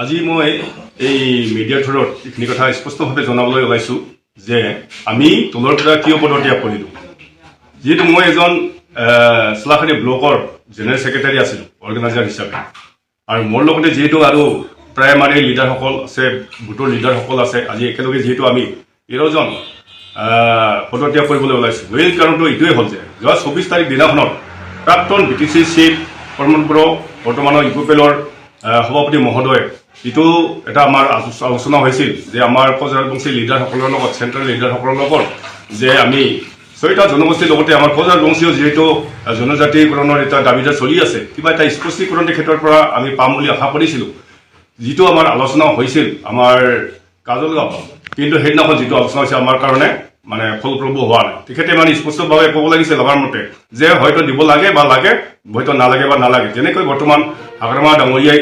আজি মই এই মিডিয়াৰ থ্ৰুত এইখিনি কথা স্পষ্টভাৱে জনাবলৈ ওলাইছোঁ যে আমি তলৰ পৰা কিয় পদত্যাগ কৰিলোঁ। যিহেতু মই এজন চোলাখাৰী ব্লকৰ জেনেৰেল ছেক্ৰেটাৰী আছিলোঁ অৰ্গেনাইজাৰ হিচাপে, আৰু মোৰ লগতে যিহেতু আৰু প্ৰাইমাৰী লিডাৰসকল আছে, ভোটৰ লিডাৰসকল আছে। আজি একেলগে যিহেতু আমি 13জন পদত্যাগ কৰিবলৈ ওলাইছোঁ। মেইন কাৰণটো এইটোৱে হ'ল যে যোৱা 24 তাৰিখ দিনাখনত প্ৰাক্তন BTC চিফ প্ৰমোদ বড়ো, বৰ্তমানৰ ইউপিএলৰ সভাপতি মহোদয়, যিটো এটা আমাৰ আলোচনা হৈছিল যে আমাৰ কজৰাজবংশী লিডাৰসকলৰ লগত, চেণ্ট্ৰেল লিডাৰসকলৰ লগত যে আমি 6টা জনগোষ্ঠীৰ লগতে আমাৰ কজৰাজবংশীও যিহেতু জনজাতিকৰণৰ এটা দাবীদাৰ চলি আছে, কিবা এটা স্পষ্টীকৰণ তেখেতৰ পৰা আমি পাম বুলি আশা কৰিছিলোঁ। যিটো আমাৰ আলোচনা হৈছিল আমাৰ কাজলগাঁও, কিন্তু সেইদিনাখন যিটো আলোচনা হৈছে আমাৰ কাৰণে মানে ফলপ্ৰসূ হোৱা নাই। তেখেতে মানে স্পষ্টভাৱে ক'ব লাগিছিল আমাৰ মতে যে হয়তো দিব লাগে বা লাগে, হয়তো নালাগে বা নালাগে। যেনেকৈ বৰ্তমান হাগ্ৰামা ডাঙৰীয়াই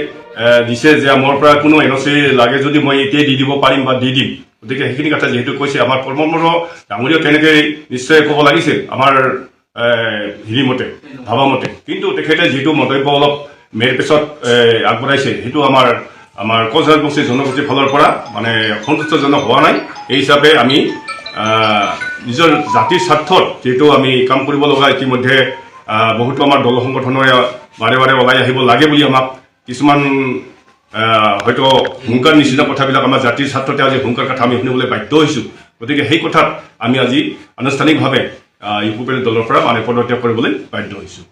দিছে যে মোৰ পৰা কোনো NOC লাগে যদি মই এতিয়াই দি দিব পাৰিম বা দি দিম। গতিকে সেইখিনি কথা যিহেতু কৈছে, আমাৰ প্ৰমোদ বড়ো ডাঙৰীয়াও তেনেকৈ নিশ্চয় ক'ব লাগিছিল আমাৰ হেৰিমতে, ভাবামতে। কিন্তু তেখেতে যিটো মন্তব্য অলপ মেৰ পিছত আগবঢ়াইছে, সেইটো আমাৰ কজৰাজবংশী জনগোষ্ঠীৰ ফালৰ পৰা মানে সন্তুষ্টজনক হোৱা নাই। এই হিচাপে আমি নিজৰ জাতিৰ স্বাৰ্থত যিহেতু আমি কাম কৰিব লগা, ইতিমধ্যে বহুতো আমাৰ দল সংগঠনৰে বাৰে বাৰে ওলাই আহিব লাগে বুলি আমাক কিছুমান হয়তো হুংকাৰ নিচিনা কথাবিলাক আমাৰ জাতিৰ স্বাৰ্থতে আজি হুংকাৰ কথা আমি শুনিবলৈ বাধ্য হৈছোঁ। গতিকে সেই কথাত আমি আজি আনুষ্ঠানিকভাৱে ইউপিএল দলৰ পৰা মানে পদত্যাগ কৰিবলৈ বাধ্য হৈছোঁ।